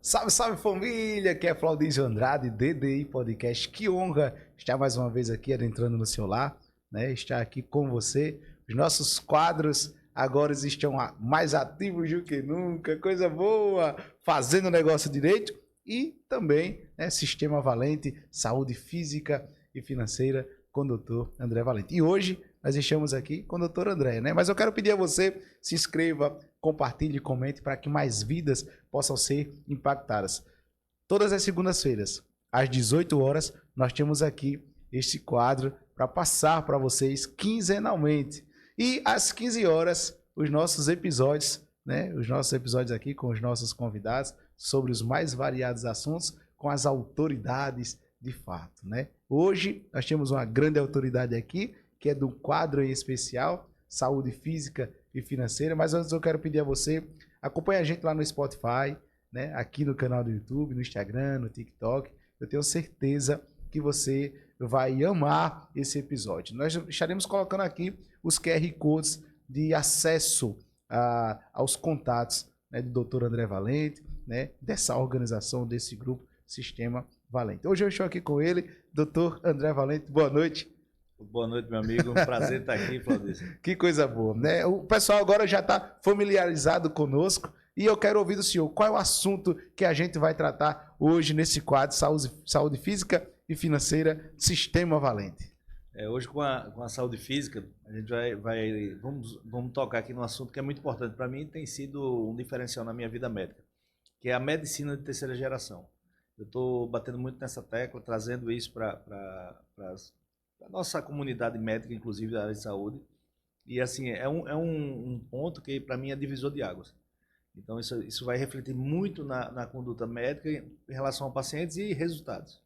Salve, salve família, que é Claudísio Andrade, DDI Podcast. Que honra estar mais uma vez aqui adentrando no seu lar, né? Estar aqui com você. Os nossos quadros agora estão mais ativos do que nunca, coisa boa, fazendo o negócio direito e também, né, Sistema Valente, saúde física e financeira com o Dr. André Valente. E hoje nós estamos aqui com o Dr. André, né? Mas eu quero pedir a você, se inscreva, compartilhe e comente para que mais vidas possam ser impactadas. Todas as segundas-feiras, às 18 horas, nós temos aqui este quadro para passar para vocês quinzenalmente. E às 15 horas, os nossos episódios, né? Os nossos episódios aqui com os nossos convidados sobre os mais variados assuntos com as autoridades de fato, né? Hoje nós temos uma grande autoridade aqui, que é do quadro em especial, saúde física e financeira, mas antes eu quero pedir a você, acompanhe a gente lá no Spotify, né? Aqui no canal do YouTube, no Instagram, no TikTok. Eu tenho certeza que você vai amar esse episódio. Nós estaremos colocando aqui os QR Codes de acesso aos contatos, né, do Dr. André Valente, né, dessa organização, desse grupo Sistema Valente. Hoje eu estou aqui com ele, Dr. André Valente. Boa noite. Boa noite, meu amigo. Um prazer estar aqui, Claudísio. Que coisa boa, né? O pessoal agora já está familiarizado conosco e eu quero ouvir do senhor qual é o assunto que a gente vai tratar hoje nesse quadro saúde física e financeira Sistema Valente. Hoje com a saúde física, a gente vamos tocar aqui num assunto que é muito importante para mim e tem sido um diferencial na minha vida médica, que é a medicina de terceira geração. Eu estou batendo muito nessa tecla, trazendo isso para a nossa comunidade médica, inclusive da área de saúde. E assim, é um ponto que para mim é divisor de águas. Então isso vai refletir muito na conduta médica em relação a pacientes e resultados.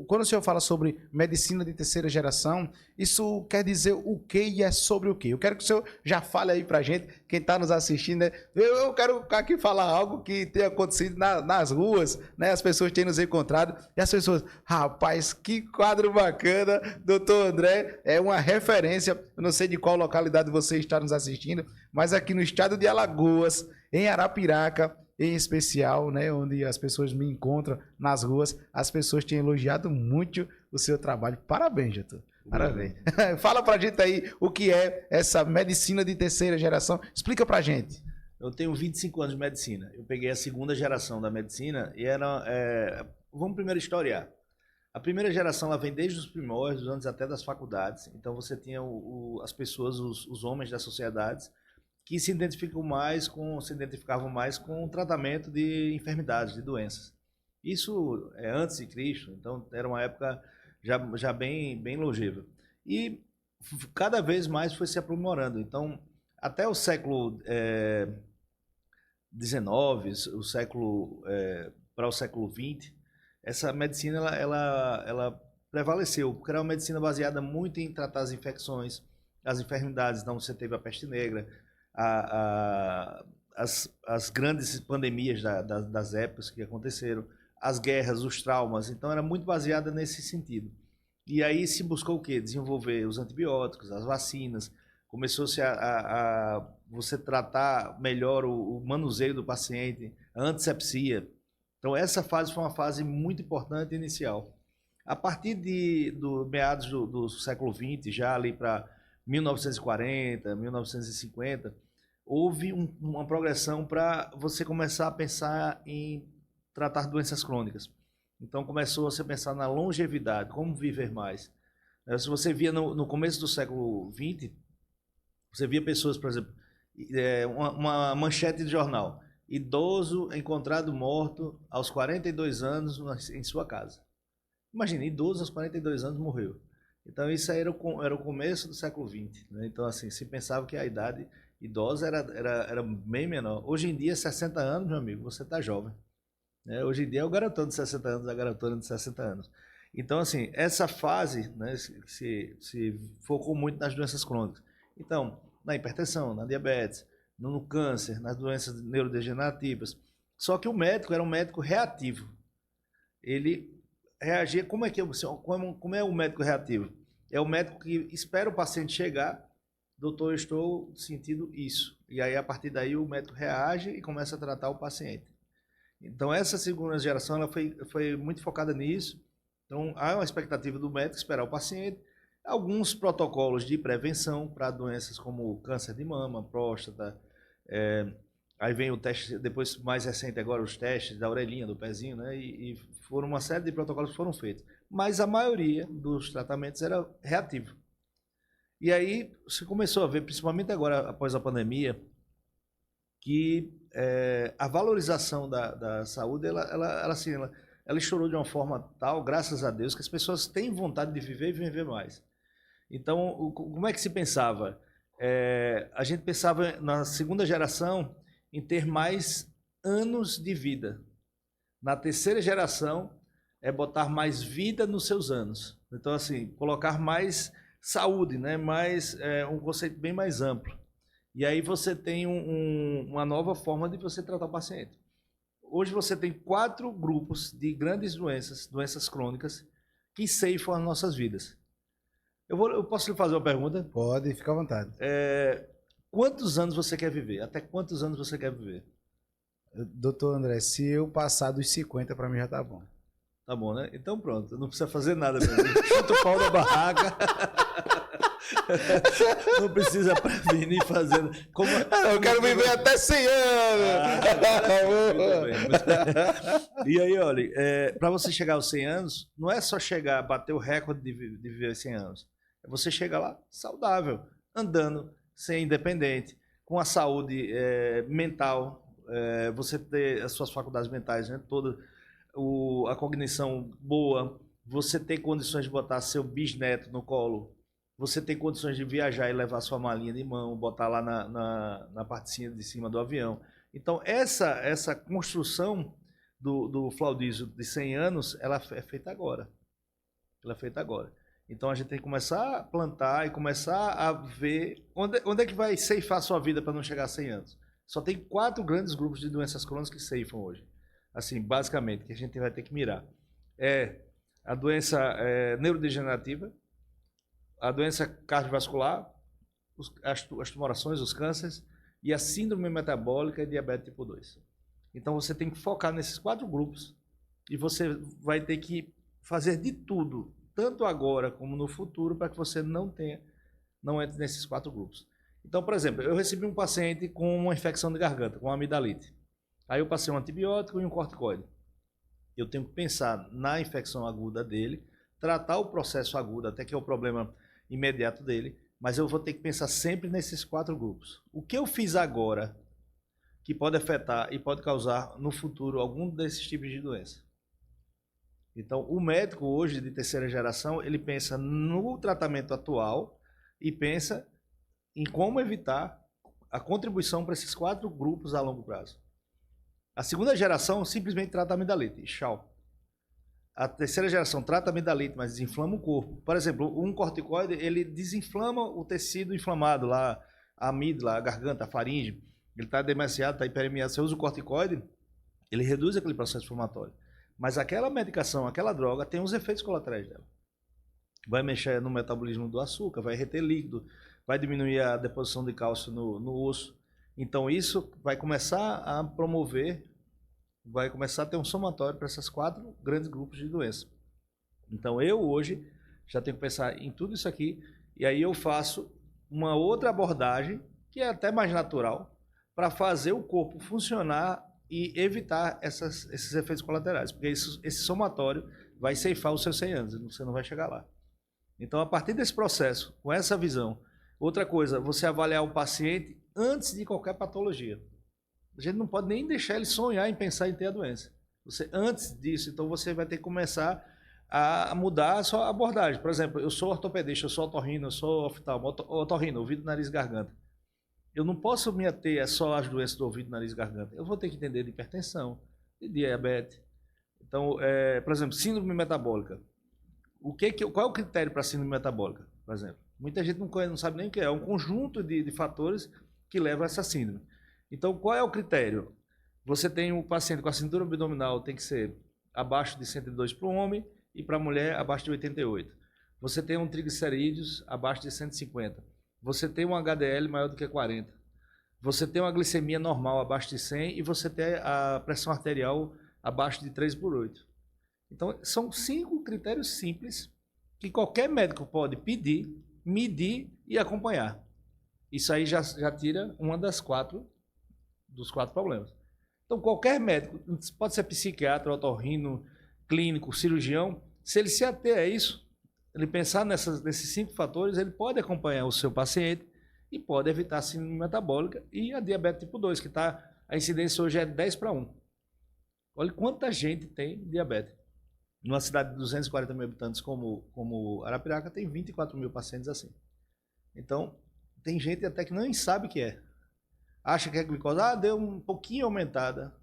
Quando o senhor fala sobre medicina de terceira geração, isso quer dizer o que e é sobre o que? Eu quero que o senhor já fale aí pra gente, quem está nos assistindo, né? Eu quero aqui falar algo que tem acontecido nas ruas, né? As pessoas têm nos encontrado e as pessoas, rapaz, que quadro bacana, doutor André, é uma referência, eu não sei de qual localidade você está nos assistindo, mas aqui no estado de Alagoas, em Arapiraca, em especial, né, onde as pessoas me encontram nas ruas, as pessoas têm elogiado muito o seu trabalho. Parabéns, doutor. Parabéns. Fala pra gente aí o que é essa medicina de terceira geração. Explica pra gente. Eu tenho 25 anos de medicina. Eu peguei a segunda geração da medicina e vamos primeiro historiar. A primeira geração ela vem desde os primórdios, antes até das faculdades. Então você tinha as pessoas, os homens das sociedades, que se identificavam mais com o tratamento de enfermidades, de doenças. Isso é antes de Cristo, então era uma época já bem longeva. E cada vez mais foi se aprimorando. Então, até o século XIX, para o século XX, essa medicina ela prevaleceu, porque era uma medicina baseada muito em tratar as infecções, as enfermidades. Então, você teve a peste negra, as grandes pandemias das épocas que aconteceram, as guerras, os traumas. Então era muito baseada nesse sentido. E aí se buscou o quê? Desenvolver os antibióticos, as vacinas. Começou-se a você tratar melhor o manuseio do paciente, a antisepsia. Então essa fase foi uma fase muito importante inicial. A partir do meados do século XX, já ali para 1940, 1950, houve uma progressão para você começar a pensar em tratar doenças crônicas. Então começou a se pensar na longevidade, como viver mais. Se você via no começo do século XX, você via pessoas, por exemplo, uma manchete de jornal: idoso encontrado morto aos 42 anos em sua casa. Imagina, idoso aos 42 anos morreu. Então isso aí era o começo do século XX, né? Então assim, se pensava que a idade idosa era bem menor. Hoje em dia, 60 anos, meu amigo, você está jovem, né? Hoje em dia é o garotão de 60 anos, a garotona de 60 anos. Então assim, essa fase, né, se focou muito nas doenças crônicas. Então, na hipertensão, na diabetes, no câncer, nas doenças neurodegenerativas. Só que o médico era um médico reativo. Ele reagir, como é o médico reativo? É o médico que espera o paciente chegar, doutor, eu estou sentindo isso. E aí, a partir daí, o médico reage e começa a tratar o paciente. Então, essa segunda geração ela foi muito focada nisso. Então, há uma expectativa do médico esperar o paciente. Alguns protocolos de prevenção para doenças como câncer de mama, próstata. Aí vem o teste, depois mais recente agora, os testes da orelhinha, do pezinho, né? E foram uma série de protocolos que foram feitos. Mas a maioria dos tratamentos era reativo. E aí você começou a ver, principalmente agora, após a pandemia, que a valorização da saúde, ela estourou de uma forma tal, graças a Deus, que as pessoas têm vontade de viver e viver mais. Então, como é que se pensava? A gente pensava na segunda geração em ter mais anos de vida. Na terceira geração, botar mais vida nos seus anos. Então, assim, colocar mais saúde, né? Um conceito bem mais amplo. E aí você tem uma nova forma de você tratar o paciente. Hoje você tem 4 grupos de grandes doenças crônicas, que ceifam as nossas vidas. Eu posso lhe fazer uma pergunta? Pode, fica à vontade. Quantos anos você quer viver? Até quantos anos você quer viver? Doutor André, se eu passar dos 50, para mim já tá bom. Tá bom, né? Então pronto, não precisa fazer nada mesmo. Chuta o pau da barraca. Não precisa prevenir fazendo. Eu quero viver até 100 anos! E aí, olha, para você chegar aos 100 anos, não é só chegar, bater o recorde de viver 100 anos. É você chegar lá saudável, andando, ser independente, com a saúde mental, você ter as suas faculdades mentais, né, toda a cognição boa, você ter condições de botar seu bisneto no colo, você ter condições de viajar e levar sua malinha de mão, botar lá na partezinha de cima do avião. Então, essa construção do Flaudísio de 100 anos, ela é feita agora. Ela é feita agora. Então, a gente tem que começar a plantar e começar a ver onde é que vai ceifar a sua vida para não chegar a 100 anos. Só tem 4 grandes grupos de doenças crônicas que ceifam hoje. Assim, basicamente, que a gente vai ter que mirar. A doença neurodegenerativa, a doença cardiovascular, as tumorações, os cânceres e a síndrome metabólica e diabetes tipo 2. Então você tem que focar nesses 4 grupos e você vai ter que fazer de tudo, tanto agora como no futuro, para que você não entre nesses 4 grupos. Então, por exemplo, eu recebi um paciente com uma infecção de garganta, com amidalite. Aí eu passei um antibiótico e um corticoide. Eu tenho que pensar na infecção aguda dele, tratar o processo agudo, até que é o problema imediato dele, mas eu vou ter que pensar sempre nesses 4 grupos. O que eu fiz agora que pode afetar e pode causar no futuro algum desses tipos de doença? Então, o médico hoje de terceira geração, ele pensa no tratamento atual e pensa em como evitar a contribuição para esses 4 grupos a longo prazo. A segunda geração simplesmente trata a amidalite, tchau. A terceira geração trata a amidalite, mas desinflama o corpo. Por exemplo, um corticoide, ele desinflama o tecido inflamado lá, a amígdala, a garganta, a faringe. Ele está demasiado, está hiperemiado. Você usa o corticoide, ele reduz aquele processo inflamatório. Mas aquela medicação, aquela droga, tem os efeitos colaterais dela. Vai mexer no metabolismo do açúcar, vai reter líquido, vai diminuir a deposição de cálcio no osso. Então isso vai começar a promover, vai começar a ter um somatório para esses 4 grandes grupos de doença. Então eu hoje já tenho que pensar em tudo isso aqui, e aí eu faço uma outra abordagem, que é até mais natural, para fazer o corpo funcionar e evitar esses efeitos colaterais, porque esse somatório vai ceifar os seus 100 anos, você não vai chegar lá. Então, a partir desse processo, com essa visão, outra coisa, você avaliar o paciente antes de qualquer patologia. A gente não pode nem deixar ele sonhar em pensar em ter a doença. Antes disso, então você vai ter que começar a mudar a sua abordagem. Por exemplo, eu sou ortopedista, eu sou otorrino, eu sou oftalmo, otorrino, ouvido, nariz e garganta. Eu não posso me ater só às doenças do ouvido, nariz e garganta. Eu vou ter que entender de hipertensão, de diabetes. Então, por exemplo, síndrome metabólica. Qual é o critério para síndrome metabólica, por exemplo? Muita gente não sabe nem o que é. É um conjunto de fatores que levam a essa síndrome. Então, qual é o critério? Você tem um paciente com a cintura abdominal, tem que ser abaixo de 102 para o homem e para a mulher abaixo de 88. Você tem um triglicerídeos abaixo de 150. Você tem um HDL maior do que 40. você ter uma glicemia normal abaixo de 100 e você ter a pressão arterial abaixo de 3/8. Então, são 5 critérios simples que qualquer médico pode pedir, medir e acompanhar. Isso aí já tira uma dos 4 problemas. Então, qualquer médico, pode ser psiquiatra, otorrino, clínico, cirurgião, se ele se ater a isso, ele pensar nesses 5 fatores, ele pode acompanhar o seu paciente e pode evitar a síndrome metabólica e a diabetes tipo 2, que a incidência hoje é 10/1. Olha quanta gente tem diabetes. Numa cidade de 240 mil habitantes como Arapiraca, tem 24 mil pacientes assim. Então, tem gente até que nem sabe o que é. Acha que é glicose, deu um pouquinho aumentada.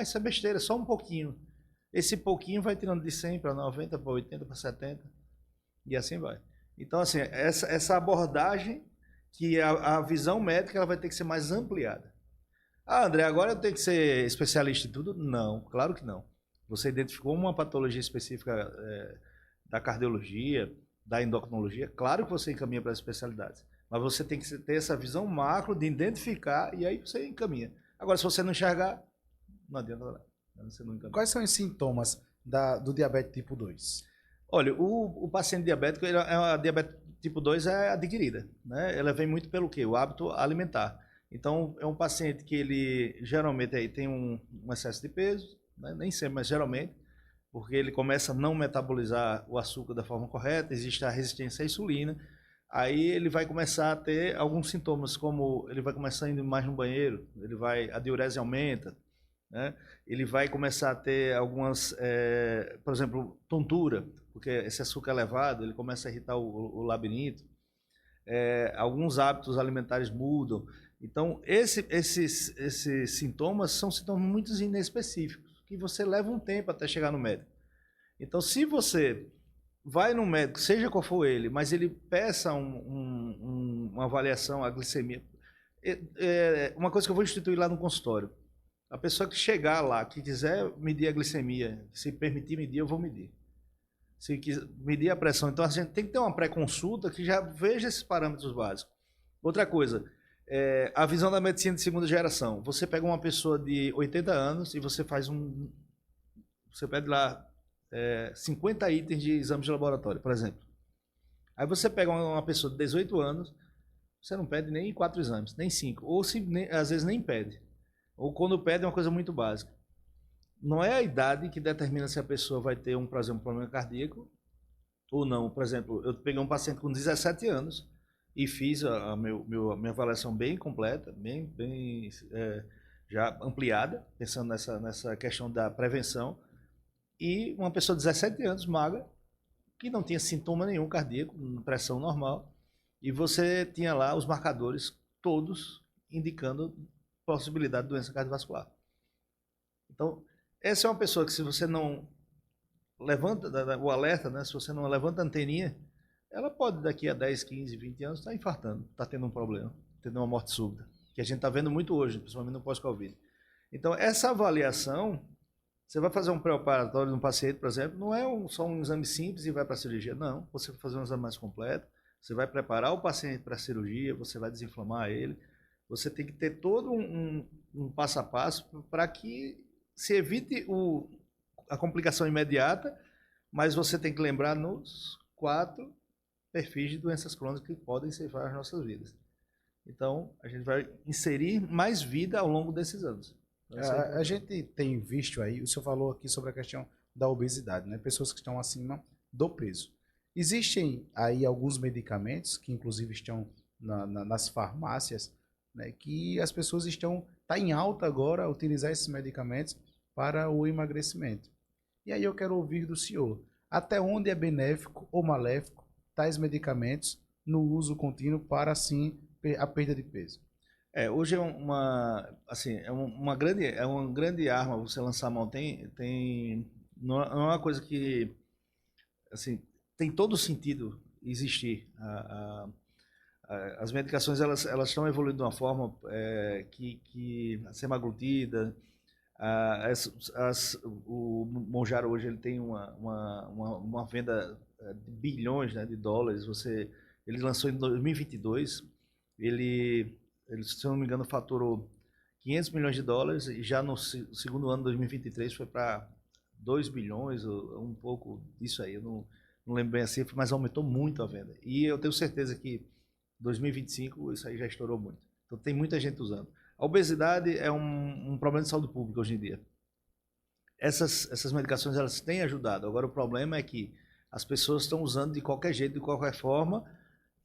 Isso é besteira, só um pouquinho. Esse pouquinho vai tirando de 100 para 90, para 80, para 70, e assim vai. Então, assim, essa abordagem, que a visão médica ela vai ter que ser mais ampliada. André, agora eu tenho que ser especialista em tudo? Não, claro que não. Você identificou uma patologia específica da cardiologia, da endocrinologia, claro que você encaminha para as especialidades. Mas você tem que ter essa visão macro de identificar e aí você encaminha. Agora, se você não enxergar, não adianta nada. Você não encaminha. Quais são os sintomas do diabetes tipo 2? Olha, o paciente diabético, a diabetes tipo 2 é adquirida, né? Ela vem muito pelo quê? O hábito alimentar. Então, é um paciente que ele geralmente aí tem um excesso de peso, né? Nem sempre, mas geralmente, porque ele começa a não metabolizar o açúcar da forma correta, existe a resistência à insulina, aí ele vai começar a ter alguns sintomas, como ele vai começar a ir mais no banheiro, a diurese aumenta, né? Ele vai começar a ter algumas, por exemplo, tontura, porque esse açúcar elevado, ele começa a irritar o labirinto, alguns hábitos alimentares mudam. Então, esses sintomas são sintomas muito inespecíficos, que você leva um tempo até chegar no médico. Então, se você vai no médico, seja qual for ele, mas ele peça uma avaliação, a glicemia, uma coisa que eu vou instituir lá no consultório, a pessoa que chegar lá, que quiser medir a glicemia, se permitir medir, eu vou medir. Se quiser medir a pressão, então a gente tem que ter uma pré-consulta que já veja esses parâmetros básicos. Outra coisa, a visão da medicina de segunda geração. Você pega uma pessoa de 80 anos e você você pede lá 50 itens de exames de laboratório, por exemplo. Aí você pega uma pessoa de 18 anos, você não pede nem 4 exames, nem 5, ou às vezes nem pede. Ou quando pede é uma coisa muito básica. Não é a idade que determina se a pessoa vai ter, por exemplo, um problema cardíaco ou não. Por exemplo, eu peguei um paciente com 17 anos e fiz a minha avaliação bem completa, bem já ampliada, pensando nessa questão da prevenção. E uma pessoa de 17 anos, magra, que não tinha sintoma nenhum cardíaco, pressão normal, e você tinha lá os marcadores todos indicando possibilidade de doença cardiovascular. Então, essa é uma pessoa que, se você não levanta o alerta, né, se você não levanta a anteninha, ela pode daqui a 10, 15, 20 anos estar infartando, estar tendo um problema, tendo uma morte súbita, que a gente está vendo muito hoje, principalmente no pós-Covid. Então, essa avaliação, você vai fazer um pré-operatório no paciente, por exemplo, não é só um exame simples e vai para a cirurgia, não. Você vai fazer um exame mais completo, você vai preparar o paciente para a cirurgia, você vai desinflamar ele, você tem que ter todo um passo a passo para que se evite a complicação imediata, mas você tem que lembrar nos 4 perfis de doenças crônicas que podem ceifar as nossas vidas. Então, a gente vai inserir mais vida ao longo desses anos. A gente tem visto aí, o senhor falou aqui sobre a questão da obesidade, né? Pessoas que estão acima do peso. Existem aí alguns medicamentos que inclusive estão nas farmácias, né, que as pessoas tá em alta agora utilizar esses medicamentos para o emagrecimento. E aí eu quero ouvir do senhor, até onde é benéfico ou maléfico tais medicamentos no uso contínuo para, assim, a perda de peso? Hoje é uma grande arma você lançar a mão. Não é uma coisa que, assim, tem todo sentido existir. As medicações elas estão evoluindo de uma forma que a semaglutida, o Mounjaro hoje ele tem uma venda de bilhões, né, de dólares. Ele lançou em 2022, ele ele, se eu não me engano, faturou 500 milhões de dólares e já no segundo ano, 2023, foi para 2 bilhões, ou um pouco disso aí, eu não lembro bem a cifra, mas aumentou muito a venda. E eu tenho certeza que 2025 isso aí já estourou muito. Então tem muita gente usando. A obesidade é um problema de saúde pública hoje em dia. Essas medicações elas têm ajudado. Agora o problema é que as pessoas estão usando de qualquer jeito, de qualquer forma,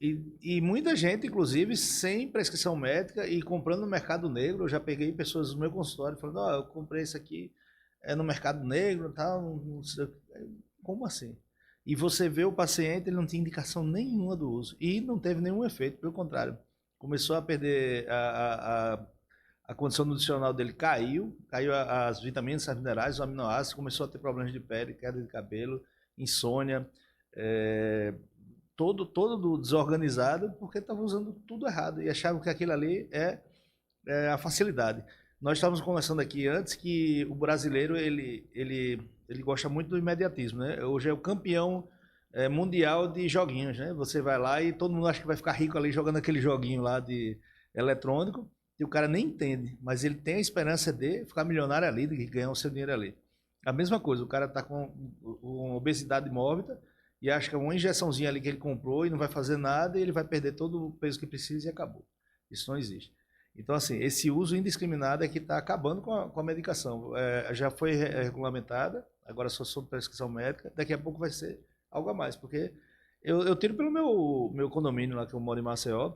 e muita gente, inclusive, sem prescrição médica e comprando no mercado negro. Eu já peguei pessoas no meu consultório falando, eu comprei isso aqui no mercado negro, tal, não sei. Como assim? E você vê o paciente, ele não tinha indicação nenhuma do uso e não teve nenhum efeito, pelo contrário. Começou a perder a condição nutricional dele, caiu as vitaminas, as minerais, os aminoácidos, começou a ter problemas de pele, queda de cabelo, insônia, todo desorganizado, porque estava usando tudo errado e achavam que aquilo ali é a facilidade. Nós estávamos conversando aqui antes que o brasileiro ele gosta muito do imediatismo, né? Hoje é o campeão mundial de joguinhos, né? Você vai lá e todo mundo acha que vai ficar rico ali jogando aquele joguinho lá de eletrônico e o cara nem entende, mas ele tem a esperança de ficar milionário ali, de ganhar o seu dinheiro ali. A mesma coisa, o cara está com obesidade mórbida e acha que é uma injeçãozinha ali que ele comprou e não vai fazer nada e ele vai perder todo o peso que precisa e acabou. Isso não existe. Então, assim, esse uso indiscriminado é que está acabando com a medicação. Já foi regulamentada, agora só sob prescrição médica, daqui a pouco vai ser algo a mais, porque eu tiro pelo meu condomínio lá, que eu moro em Maceió,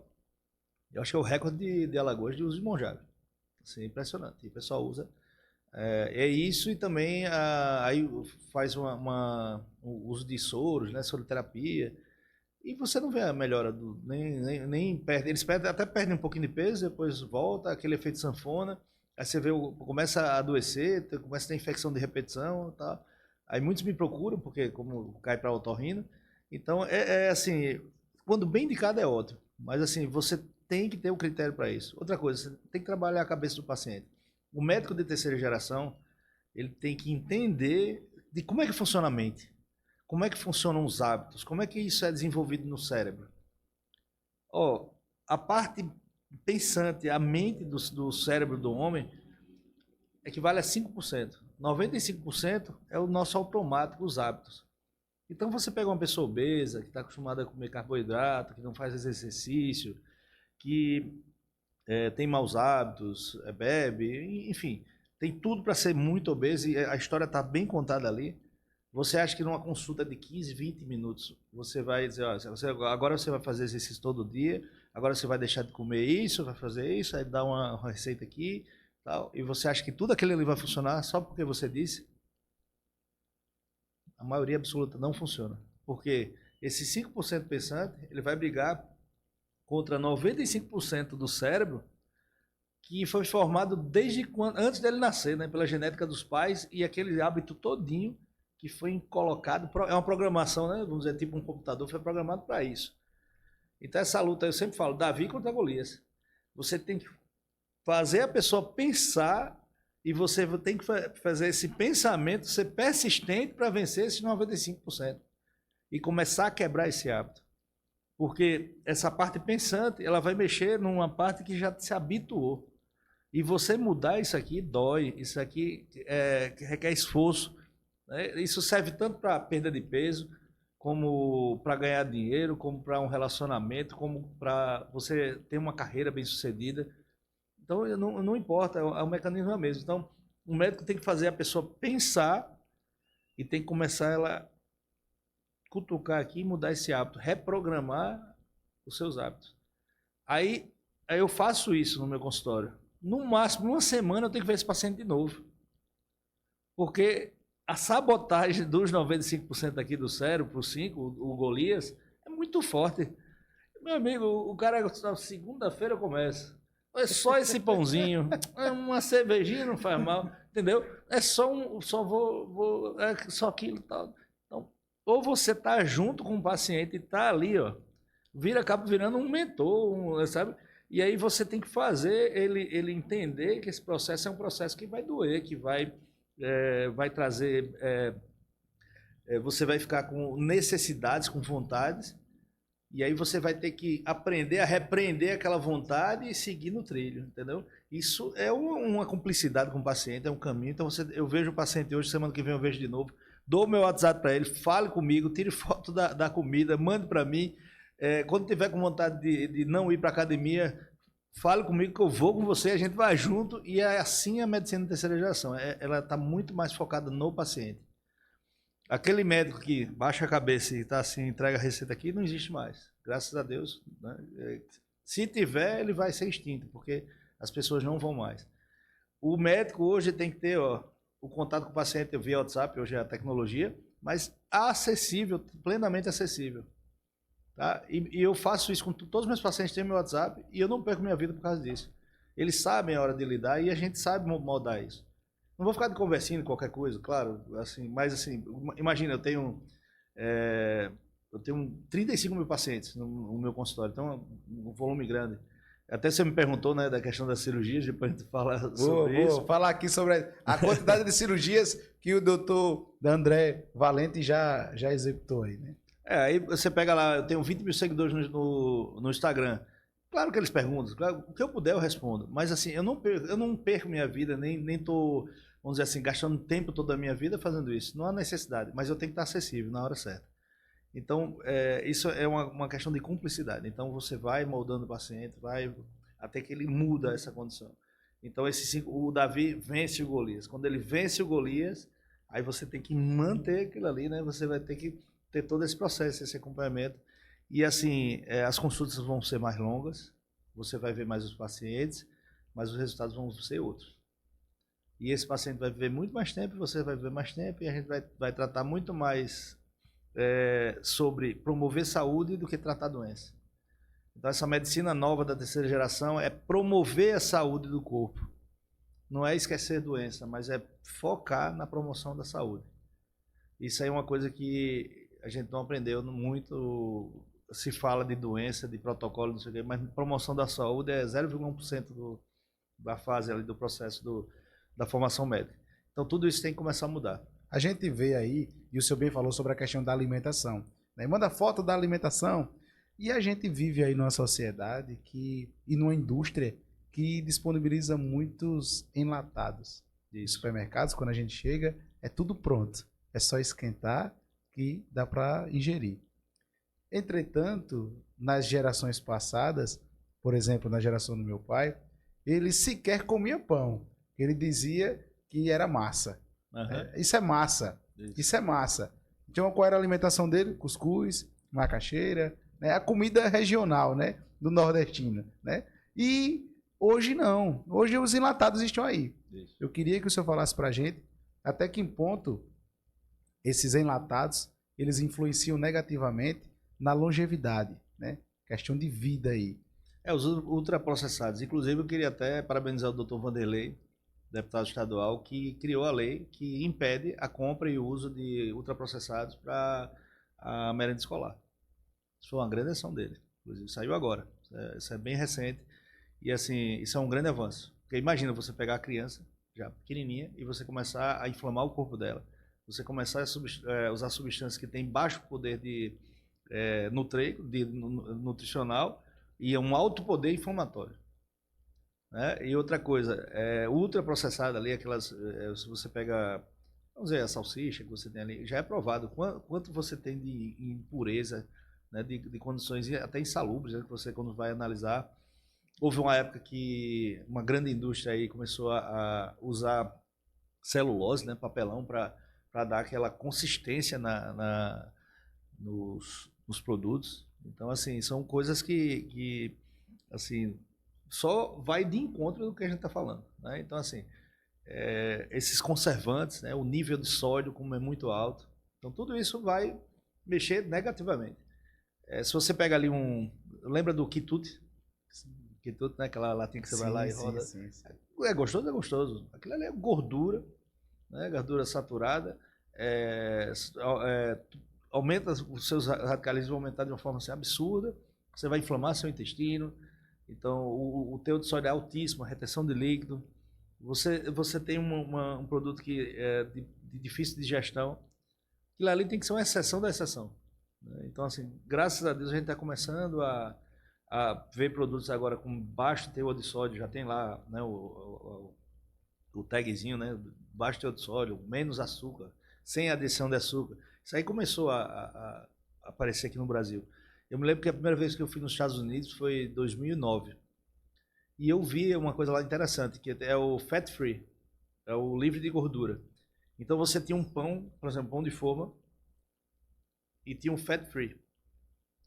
eu acho que é o recorde de Alagoas de uso de Monjaro. Assim, impressionante. E o pessoal usa. É isso e também aí faz o uso de soros, né, soroterapia, e você não vê a melhora, nem perde. Eles até perdem um pouquinho de peso, depois volta, aquele efeito sanfona, aí você vê, começa a adoecer, começa a ter infecção de repetição e tal. Aí muitos me procuram, porque como cai para otorrino. Então, assim, quando bem indicado é ótimo, mas assim, você tem que ter um critério para isso. Outra coisa, você tem que trabalhar a cabeça do paciente. O médico de terceira geração, ele tem que entender de como é que funciona a mente, como é que funcionam os hábitos, como é que isso é desenvolvido no cérebro. A parte pensante, a mente do cérebro do homem equivale a 5%. 95% é o nosso automático, os hábitos. Então você pega uma pessoa obesa, que está acostumada a comer carboidrato, que não faz exercício, que tem maus hábitos, bebe, enfim, tem tudo para ser muito obeso e a história está bem contada ali. Você acha que numa consulta de 15, 20 minutos, você vai dizer, agora você vai fazer exercício todo dia, agora você vai deixar de comer isso, vai fazer isso, aí dá uma receita aqui, tal, e você acha que tudo aquilo ali vai funcionar só porque você disse? A maioria absoluta não funciona. Porque esse 5% pensante, ele vai brigar contra 95% do cérebro que foi formado antes dele nascer, né, pela genética dos pais e aquele hábito todinho que foi colocado, é uma programação, né, vamos dizer, tipo um computador, foi programado para isso. Então essa luta, eu sempre falo, Davi contra Golias. Você tem que fazer a pessoa pensar e você tem que fazer esse pensamento, ser persistente para vencer esses 95% e começar a quebrar esse hábito. Porque essa parte pensante, ela vai mexer numa parte que já se habituou. E você mudar isso aqui dói, isso aqui requer esforço. Né? Isso serve tanto para perda de peso, como para ganhar dinheiro, como para um relacionamento, como para você ter uma carreira bem sucedida. Então, não importa, é um mecanismo mesmo. Então, o médico tem que fazer a pessoa pensar e tem que começar ela cutucar aqui e mudar esse hábito, reprogramar os seus hábitos. Aí eu faço isso no meu consultório. No máximo, uma semana eu tenho que ver esse paciente de novo. Porque a sabotagem dos 95% aqui do cérebro para o 5%, o Golias, é muito forte. Meu amigo, o cara, segunda-feira começa. É só esse pãozinho, uma cervejinha não faz mal, entendeu? É só só aquilo e tal. Então, ou você tá junto com o paciente e tá ali, ó, acaba virando um mentor, sabe? E aí você tem que fazer ele entender que esse processo é um processo que vai doer, que vai trazer... você vai ficar com necessidades, com vontades, E aí você vai ter que aprender a repreender aquela vontade e seguir no trilho, entendeu? Isso é uma cumplicidade com o paciente, é um caminho. Então eu vejo o paciente hoje, semana que vem eu vejo de novo, dou o meu WhatsApp para ele, fale comigo, tire foto da comida, mande para mim. Quando tiver com vontade de não ir para academia, fale comigo que eu vou com você, a gente vai junto. E é assim a medicina de terceira geração. Ela está muito mais focada no paciente. Aquele médico que baixa a cabeça e está assim, entrega a receita aqui, não existe mais. Graças a Deus. Né? Se tiver, ele vai ser extinto, porque as pessoas não vão mais. O médico hoje tem que ter o contato com o paciente via WhatsApp, hoje é a tecnologia, mas acessível, plenamente acessível. Tá? E eu faço isso com todos os meus pacientes, têm meu WhatsApp, e eu não perco minha vida por causa disso. Eles sabem a hora de lidar e a gente sabe moldar isso. Não vou ficar de conversinha, qualquer coisa, claro, assim, mas assim, imagina, eu tenho 35 mil pacientes no meu consultório, então um volume grande. Até você me perguntou, né, da questão das cirurgias, depois a gente fala sobre isso. Vou falar aqui sobre a quantidade de cirurgias que o doutor André Valente já executou aí, né? Aí você pega lá, eu tenho 20 mil seguidores no Instagram. Claro que eles perguntam, claro, o que eu puder eu respondo. Mas assim, eu não perco minha vida, nem tô, vamos dizer assim, gastando tempo toda a minha vida fazendo isso. Não há necessidade, mas eu tenho que estar acessível na hora certa. Então, isso é uma questão de cumplicidade. Então, você vai moldando o paciente, vai até que ele muda essa condição. Então, o Davi vence o Golias. Quando ele vence o Golias, aí você tem que manter aquilo ali, né? Você vai ter que ter todo esse processo, esse acompanhamento. E assim, as consultas vão ser mais longas, você vai ver mais os pacientes, mas os resultados vão ser outros. E esse paciente vai viver muito mais tempo, você vai viver mais tempo, e a gente vai tratar muito mais sobre promover saúde do que tratar doença. Então essa medicina nova da terceira geração é promover a saúde do corpo. Não é esquecer doença, mas é focar na promoção da saúde. Isso aí é uma coisa que a gente não aprendeu muito. Se fala de doença, de protocolo, não sei o quê, mas promoção da saúde é 0,1% da fase ali do processo da formação médica. Então tudo isso tem que começar a mudar. A gente vê aí, e o senhor bem falou sobre a questão da alimentação, né? Manda foto da alimentação, e a gente vive aí numa sociedade e numa indústria que disponibiliza muitos enlatados. De supermercados, quando a gente chega, é tudo pronto. É só esquentar que dá para ingerir. Entretanto, nas gerações passadas, por exemplo, na geração do meu pai, ele sequer comia pão. Ele dizia que era massa. Uhum. Isso é massa. Isso é massa. Então, qual era a alimentação dele? Cuscuz, macaxeira, né? A comida regional, né? Do nordestino, né? E hoje não. Hoje os enlatados estão aí. Isso. Eu queria que o senhor falasse pra gente até que ponto esses enlatados eles influenciam negativamente na longevidade, né? Questão de vida aí. Os ultraprocessados. Inclusive, eu queria até parabenizar o Dr. Vanderlei, deputado estadual, que criou a lei que impede a compra e o uso de ultraprocessados para a merenda escolar. Isso foi uma grande ação dele. Inclusive, saiu agora. Isso é bem recente. E, assim, isso é um grande avanço. Porque imagina você pegar a criança, já pequenininha, e você começar a inflamar o corpo dela. Você começar a usar substâncias que têm baixo poder de nutricional e um alto poder inflamatório. Né? E outra coisa, ultraprocessada ali, se você pega, vamos dizer, a salsicha que você tem ali, já é provado quanto você tem de impureza, né, de condições até insalubres, né, que você quando vai analisar. Houve uma época que uma grande indústria aí começou a usar celulose, né, papelão, para dar aquela consistência nos produtos. Então, assim, são coisas que assim, só vai de encontro do que a gente está falando. Né? Então, assim, esses conservantes, né, o nível de sódio como é muito alto, então tudo isso vai mexer negativamente. Se você pega ali lembra do quitute? Quitute, né, aquela latinha que você vai lá e roda. Sim. É gostoso, é gostoso. Aquilo ali é gordura, né, gordura saturada, aumenta os seus radicalismos, vão aumentar de uma forma assim, absurda, você vai inflamar seu intestino. Então, o teor de sódio é altíssimo, a retenção de líquido. Você tem um produto que é de difícil digestão. Aquilo ali tem que ser uma exceção da exceção. né? Então, assim, graças a Deus a gente está começando a ver produtos agora com baixo teor de sódio, já tem lá, né, o tagzinho, né, baixo teor de sódio, menos açúcar, sem adição de açúcar. Isso aí começou a aparecer aqui no Brasil. Eu me lembro que a primeira vez que eu fui nos Estados Unidos foi em 2009. E eu vi uma coisa lá interessante, que é o fat free, é o livre de gordura. Então você tinha um pão, por exemplo, pão de forma, e tinha um fat free.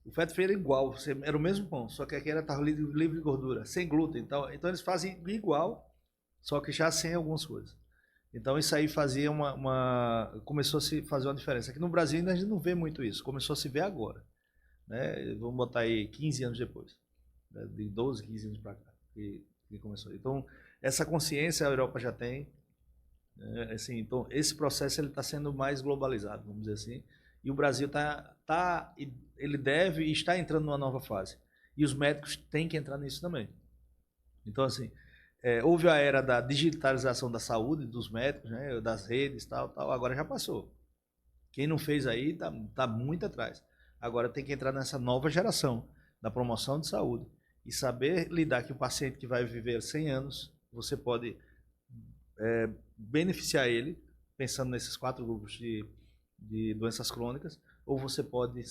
O fat free era igual, era o mesmo pão, só que aqui era tava livre de gordura, sem glúten. Então eles fazem igual, só que já sem algumas coisas. Então isso aí fazia começou a se fazer uma diferença. Aqui no Brasil ainda a gente não vê muito isso, começou a se ver agora, né? Vamos botar aí 15 anos depois, né? De 12, 15 anos para cá que começou. Então essa consciência a Europa já tem, né? Assim, então esse processo ele está sendo mais globalizado, vamos dizer assim, e o Brasil ele deve e está entrando numa nova fase. E os médicos têm que entrar nisso também. Então assim, houve a era da digitalização da saúde, dos médicos, né, das redes, tal, agora já passou. Quem não fez aí tá muito atrás. Agora tem que entrar nessa nova geração da promoção de saúde e saber lidar que o paciente que vai viver 100 anos, você pode beneficiar ele, pensando nesses 4 grupos de doenças crônicas, ou você pode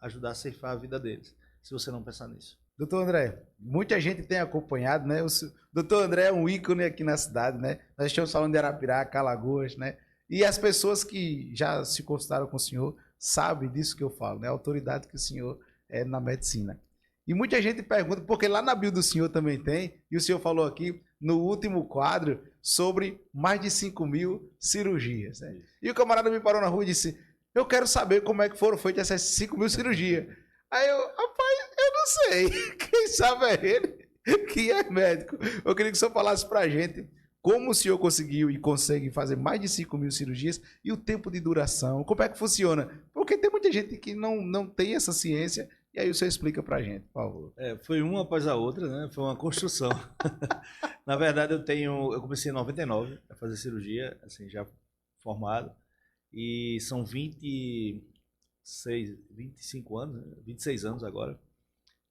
ajudar a ceifar a vida deles, se você não pensar nisso. Doutor André, muita gente tem acompanhado, né? Doutor André é um ícone aqui na cidade, né? Nós estamos falando de Arapiraca, Alagoas, né? E as pessoas que já se consultaram com o senhor sabem disso que eu falo, né? A autoridade que o senhor é na medicina. E muita gente pergunta, porque lá na bio do senhor também tem, e o senhor falou aqui no último quadro sobre mais de 5.000 cirurgias, né? E o camarada me parou na rua e disse, eu quero saber como é que foram feitas essas 5.000 cirurgias. Aí eu, rapaz, eu não sei. Quem sabe é ele, que é médico. Eu queria que o senhor falasse pra gente como o senhor conseguiu e consegue fazer mais de 5.000 cirurgias e o tempo de duração, como é que funciona? Porque tem muita gente que não tem essa ciência, e aí o senhor explica pra gente, por favor. Foi uma após a outra, né? Foi uma construção. Na verdade, eu comecei em 99 a fazer cirurgia, assim, já formado, e são 25 anos, né? 26 anos agora.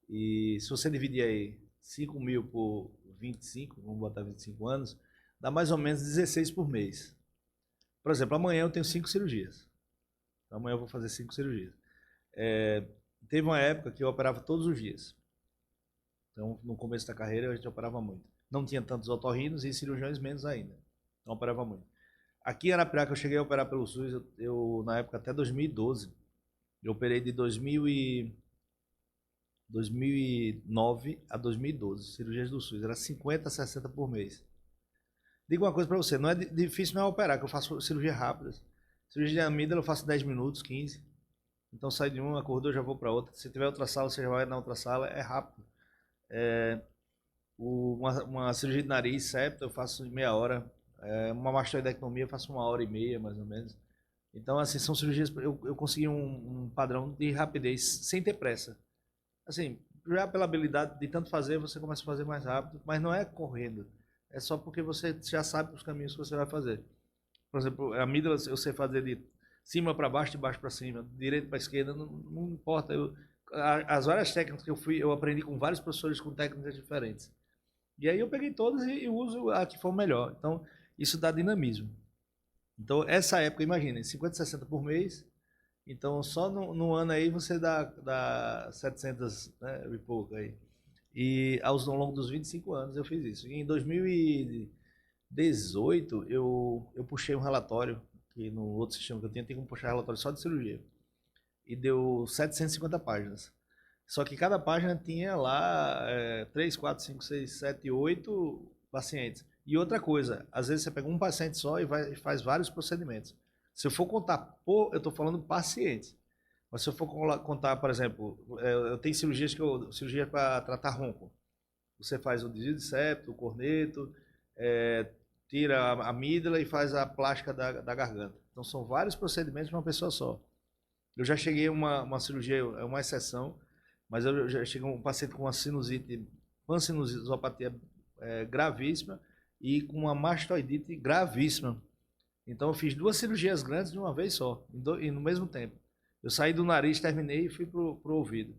E se você dividir aí 5.000 por 25, vamos botar 25 anos, dá mais ou menos 16 por mês. Por exemplo, amanhã eu tenho 5 cirurgias. Então, amanhã eu vou fazer 5 cirurgias. Teve uma época que eu operava todos os dias. Então, no começo da carreira, a gente operava muito. Não tinha tantos otorrinos e cirurgiões menos ainda. Então, operava muito. Aqui em Arapiraca, eu cheguei a operar pelo SUS, na época, até 2012. Eu operei de 2009 a 2012, cirurgias do SUS. Era 50, 60 por mês. Digo uma coisa para você, não é difícil não é operar, que eu faço cirurgia rápida. Cirurgia de amígdala eu faço 10 minutos, 15. Então sai de uma, acordou, já vou para outra. Se tiver outra sala, você já vai na outra sala, é rápido. Uma cirurgia de nariz, septo, eu faço em meia hora. Uma mastoidectomia eu faço 1h30, mais ou menos. Então, assim, são cirurgias, eu consegui um padrão de rapidez, sem ter pressa. Assim, já pela habilidade de tanto fazer, você começa a fazer mais rápido, mas não é correndo. É só porque você já sabe os caminhos que você vai fazer. Por exemplo, a amígdala eu sei fazer de cima para baixo, de baixo para cima, de direita para esquerda, não importa. As várias técnicas que eu aprendi com vários professores com técnicas diferentes. E aí eu peguei todas e uso a que for melhor. Então, isso dá dinamismo. Então, essa época, imagina, 50, 60 por mês. Então, só no ano aí você dá 700, né, e pouco aí. E ao longo dos 25 anos eu fiz isso. E em 2018, eu puxei um relatório, que no outro sistema que eu tinha, tem como puxar relatório só de cirurgia. E deu 750 páginas. Só que cada página tinha lá 3, 4, 5, 6, 7, 8 pacientes. E outra coisa, às vezes você pega um paciente só e faz vários procedimentos. Se eu for contar, eu estou falando pacientes. Mas se eu for contar, por exemplo, eu tenho cirurgia para tratar ronco. Você faz o desvio de septo, o corneto, tira a amígdala e faz a plástica da garganta. Então são vários procedimentos para uma pessoa só. Eu já cheguei a uma cirurgia, é uma exceção, mas eu já cheguei a um paciente com uma sinusite, pansinusopatia gravíssima e com uma mastoidite gravíssima. Então eu fiz 2 cirurgias grandes de uma vez só, e no mesmo tempo. Eu saí do nariz, terminei e fui pro ouvido.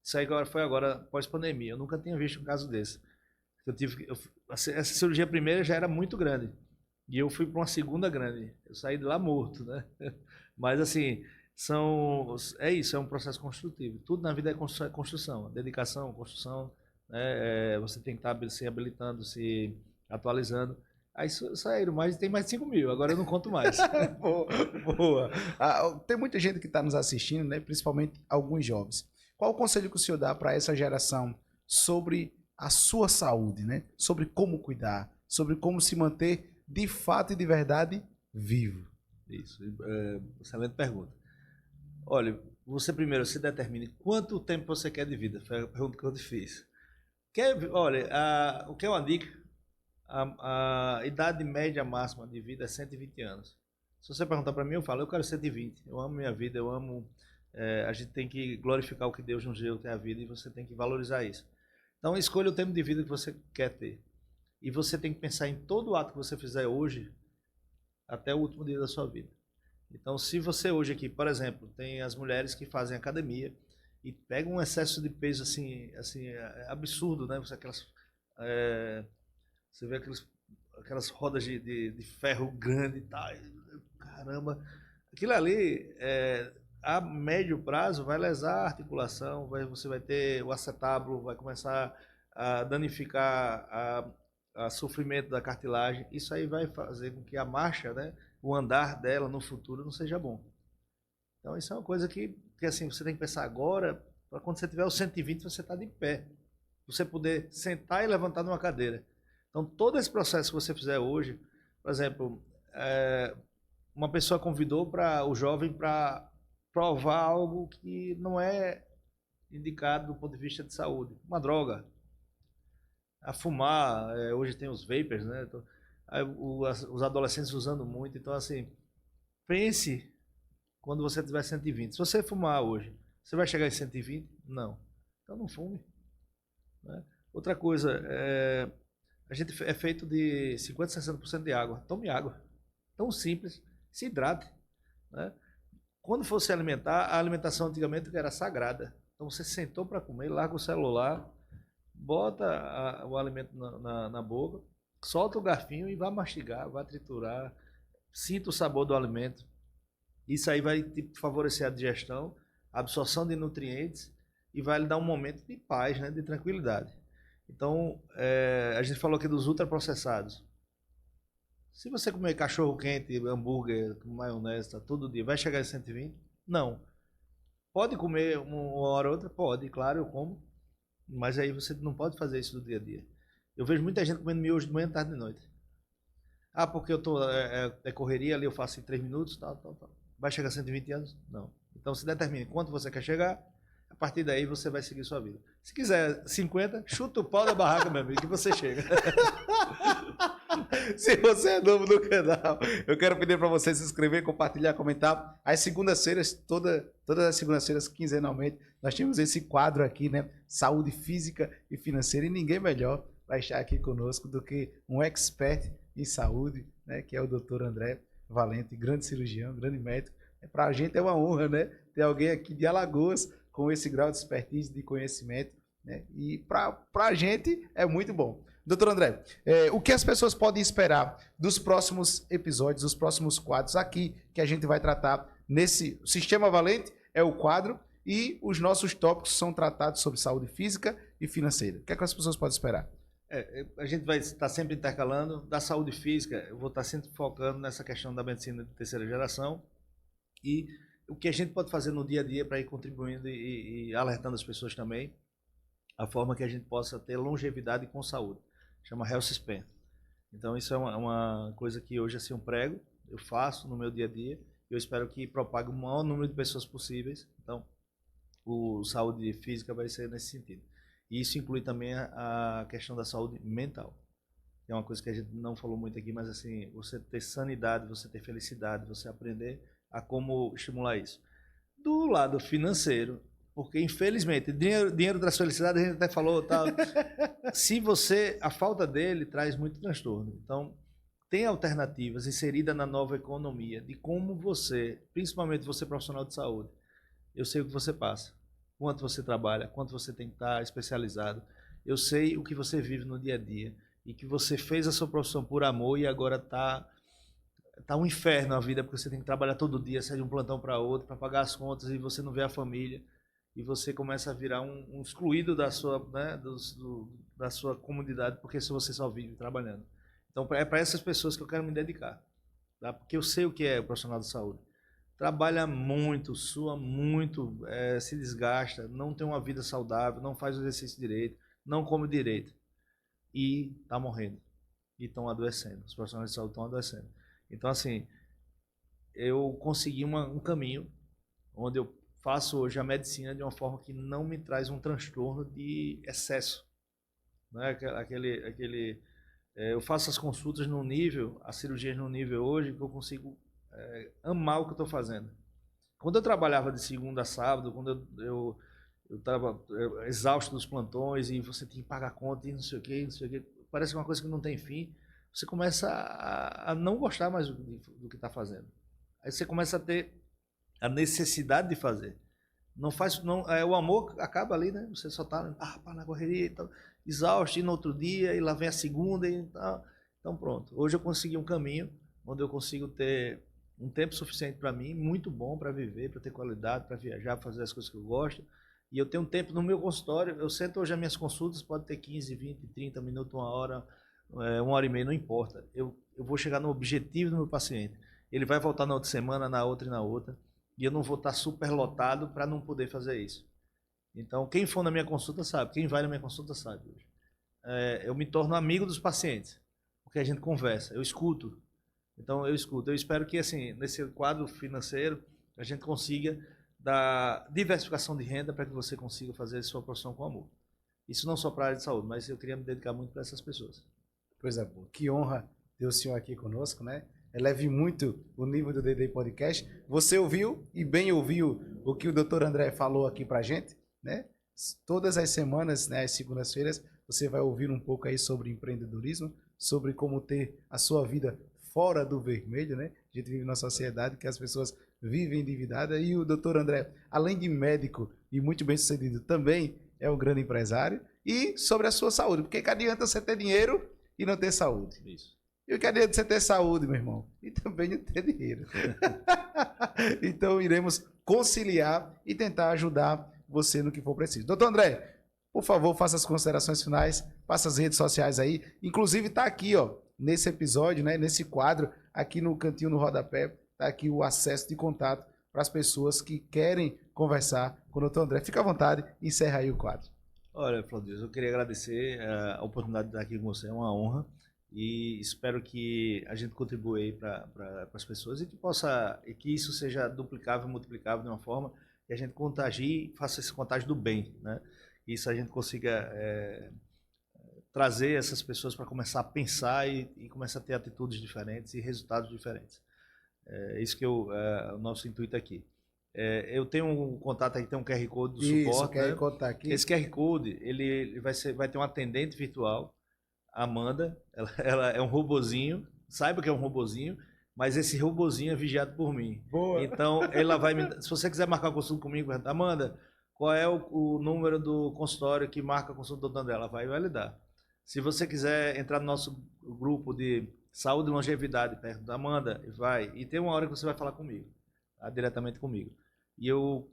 Isso aí foi agora pós-pandemia. Eu nunca tinha visto um caso desse. Essa cirurgia primeira já era muito grande. E eu fui para uma segunda grande. Eu saí de lá morto, né? Mas assim, é isso, é um processo construtivo. Tudo na vida é construção, dedicação, construção, né? Você tem que estar se habilitando, se atualizando. Aí saíram tem mais de 5 mil, agora eu não conto mais. Boa, boa. Tem muita gente que está nos assistindo, né? Principalmente alguns jovens. Qual o conselho que o senhor dá para essa geração sobre a sua saúde, né? Sobre como cuidar, sobre como se manter de fato e de verdade vivo? Isso, excelente pergunta. Olha, você primeiro se determine quanto tempo você quer de vida. Foi a pergunta que eu te fiz. Olha, o que é uma dica? A idade média máxima de vida é 120 anos. Se você perguntar para mim, eu falo, eu quero 120. Eu amo minha vida, eu amo... a gente tem que glorificar o que Deus nos deu, que é a vida, e você tem que valorizar isso. Então, escolha o tempo de vida que você quer ter. E você tem que pensar em todo ato que você fizer hoje, até o último dia da sua vida. Então, se você hoje aqui, por exemplo, tem as mulheres que fazem academia e pegam um excesso de peso assim absurdo, né? Você vê aquelas rodas de ferro grande e tal. Caramba, aquilo ali, a médio prazo, vai lesar a articulação, você vai ter o acetábulo, vai começar a danificar a sofrimento da cartilagem. Isso aí vai fazer com que a marcha, né, o andar dela no futuro não seja bom. Então isso é uma coisa que assim, você tem que pensar agora, para quando você tiver os 120 você está de pé. Você poder sentar e levantar numa cadeira. Então todo esse processo que você fizer hoje, por exemplo, uma pessoa convidou o jovem para provar algo que não é indicado do ponto de vista de saúde. Uma droga. A fumar, hoje tem os vapers, né? Então, os adolescentes usando muito. Então, assim, pense quando você tiver 120. Se você fumar hoje, você vai chegar em 120? Não. Então não fume. Né? Outra coisa, a gente é feito de 50% a 60% de água. Tome água. Tão simples. Se hidrate. Né? Quando for se alimentar, a alimentação antigamente era sagrada. Então você sentou para comer, larga o celular, bota o alimento na boca, solta o garfinho e vai mastigar, vai triturar, sinta o sabor do alimento. Isso aí vai te favorecer a digestão, a absorção de nutrientes e vai lhe dar um momento de paz, né, de tranquilidade. Então, a gente falou aqui dos ultraprocessados. Se você comer cachorro quente, hambúrguer, maionese, tá, todo dia, vai chegar em 120? Não. Pode comer uma hora ou outra? Pode, claro, eu como. Mas aí você não pode fazer isso do dia a dia. Eu vejo muita gente comendo miojo de manhã, tarde e de noite. Porque eu tô correria ali, eu faço em 3 minutos, tal. Vai chegar a 120 anos? Não. Então se determine quanto você quer chegar, a partir daí você vai seguir sua vida. Se quiser 50, chuta o pau da barraca, meu amigo, que você chega. Se você é novo no canal, eu quero pedir para você se inscrever, compartilhar, comentar. Às segundas-feiras, todas as segundas-feiras, quinzenalmente, nós temos esse quadro aqui, né? Saúde física e financeira. E ninguém melhor para estar aqui conosco do que um expert em saúde, né? Que é o Dr. André Valente, grande cirurgião, grande médico. Para a gente é uma honra, né? Ter alguém aqui de Alagoas com esse grau de expertise, de conhecimento, né? E para a gente é muito bom. Doutor André, o que as pessoas podem esperar dos próximos episódios, dos próximos quadros aqui que a gente vai tratar nesse Sistema Valente, é o quadro, e os nossos tópicos são tratados sobre saúde física e financeira. O que é que as pessoas podem esperar? A gente vai estar sempre intercalando. Da saúde física, eu vou estar sempre focando nessa questão da medicina de terceira geração e o que a gente pode fazer no dia a dia para ir contribuindo e alertando as pessoas também, a forma que a gente possa ter longevidade com saúde. Chama Health Span. Então isso é uma coisa que hoje assim eu prego, eu faço no meu dia a dia, e eu espero que propague o maior número de pessoas possíveis. Então, o saúde física vai ser nesse sentido. E isso inclui também a questão da saúde mental. É uma coisa que a gente não falou muito aqui, mas assim, você ter sanidade, você ter felicidade, você aprender a como estimular isso. Do lado financeiro, porque infelizmente, dinheiro traz felicidade, a gente até falou, tal. Se a falta dele traz muito transtorno. Então, tem alternativas inseridas na nova economia de como você, principalmente você profissional de saúde, eu sei o que você passa, quanto você trabalha, quanto você tem que estar especializado. Eu sei o que você vive no dia a dia e que você fez a sua profissão por amor e agora tá um inferno a vida, porque você tem que trabalhar todo dia, sair de um plantão para outro, para pagar as contas e você não vê a família. E você começa a virar um excluído da sua, né, da sua comunidade, porque se você só vive trabalhando. Então, é para essas pessoas que eu quero me dedicar, tá? Porque eu sei o que é o profissional de saúde. Trabalha muito, sua muito, se desgasta, não tem uma vida saudável, não faz o exercício direito, não come direito e está morrendo. E estão adoecendo. Os profissionais de saúde estão adoecendo. Então, assim, eu consegui um caminho onde eu faço hoje a medicina de uma forma que não me traz um transtorno de excesso. Né? Eu faço as consultas num nível, as cirurgias num nível hoje que eu consigo amar o que eu estou fazendo. Quando eu trabalhava de segunda a sábado, quando eu estava exausto dos plantões e você tinha que pagar conta e não sei o que, parece uma coisa que não tem fim, você começa a não gostar mais do que está fazendo. Aí você começa a ter a necessidade de fazer. Não faz, não, o amor acaba ali, né? Você só está na correria e tal, exausto, e no outro dia, e lá vem a segunda e tal. Então pronto. Hoje eu consegui um caminho onde eu consigo ter um tempo suficiente para mim, muito bom para viver, para ter qualidade, para viajar, para fazer as coisas que eu gosto. E eu tenho um tempo no meu consultório, eu sento hoje as minhas consultas, pode ter 15, 20, 30 minutos, uma hora e meia, não importa. Eu vou chegar no objetivo do meu paciente. Ele vai voltar na outra semana, na outra e na outra. E eu não vou estar super lotado para não poder fazer isso. Então, quem for na minha consulta sabe, quem vai na minha consulta sabe hoje. Eu me torno amigo dos pacientes, porque a gente conversa, eu escuto. Então, eu escuto. Eu espero que, assim, nesse quadro financeiro, a gente consiga dar diversificação de renda para que você consiga fazer a sua profissão com amor. Isso não só para a área de saúde, mas eu queria me dedicar muito para essas pessoas. Coisa boa. Que honra ter o senhor aqui conosco, né? Eleve muito o nível do DD Podcast. Você ouviu e bem ouviu o que o Dr. André falou aqui pra gente, né? Todas as semanas, né, às segundas-feiras, você vai ouvir um pouco aí sobre empreendedorismo, sobre como ter a sua vida fora do vermelho, né? A gente vive numa sociedade que as pessoas vivem endividadas e o Dr. André, além de médico e muito bem sucedido, também é um grande empresário. E sobre a sua saúde, porque que adianta você ter dinheiro e não ter saúde? Isso. E o que adianta você ter saúde, meu irmão? E também não ter dinheiro. Então, iremos conciliar e tentar ajudar você no que for preciso. Doutor André, por favor, faça as considerações finais, passa as redes sociais aí. Inclusive, está aqui, ó, nesse episódio, né, nesse quadro, aqui no cantinho no rodapé, está aqui o acesso de contato para as pessoas que querem conversar com o doutor André. Fica à vontade e encerra aí o quadro. Olha, Flávio, eu queria agradecer a oportunidade de estar aqui com você, é uma honra. E espero que a gente contribua aí para as pessoas e que isso seja duplicável, multiplicável de uma forma que a gente contagie, faça esse contágio do bem, né? E isso a gente consiga trazer essas pessoas para começar a pensar e começar a ter atitudes diferentes e resultados diferentes. É isso que o nosso intuito aqui. Eu tenho um contato aqui, tem um QR Code do suporte. Isso, o QR Code tá aqui. Esse QR Code, ele vai ter um atendente virtual, Amanda, ela é um robozinho, saiba que é um robozinho, mas esse robozinho é vigiado por mim. Boa. Então, se você quiser marcar uma consulta comigo, Amanda, qual é o número do consultório que marca a consulta do doutor André? Ela vai validar. Se você quiser entrar no nosso grupo de saúde e longevidade, perto da Amanda, vai. E tem uma hora que você vai falar comigo, tá? Diretamente comigo. E eu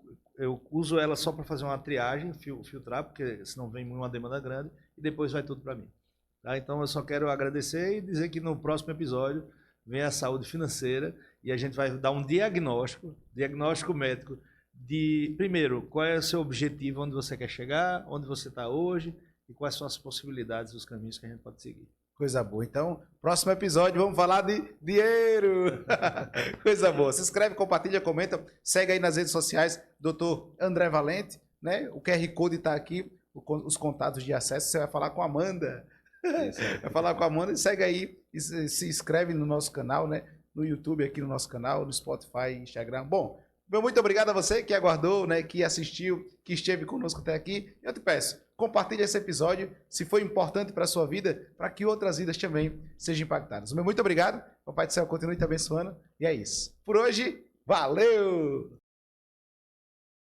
uso ela só para fazer uma triagem, filtrar, porque senão vem uma demanda grande, e depois vai tudo para mim. Tá? Então eu só quero agradecer e dizer que no próximo episódio vem a saúde financeira e a gente vai dar um diagnóstico médico de, primeiro, qual é o seu objetivo, onde você quer chegar, onde você está hoje e quais são as possibilidades, os caminhos que a gente pode seguir. Coisa boa. Então, próximo episódio vamos falar de dinheiro. Coisa boa. Se inscreve, compartilha, comenta, segue aí nas redes sociais, Dr. André Valente, né? O QR Code está aqui, os contatos de acesso, você vai falar com a Amanda. Vai falar com a Amanda e segue aí e se inscreve no nosso canal, né? No YouTube, aqui no nosso canal, no Spotify, Instagram. Bom, muito obrigado a você que aguardou, né? Que assistiu, que esteve conosco até aqui. Eu te peço, compartilhe esse episódio, se foi importante para a sua vida, para que outras vidas também sejam impactadas. Muito obrigado. O Papai do Céu continue te abençoando. E é isso. Por hoje, valeu!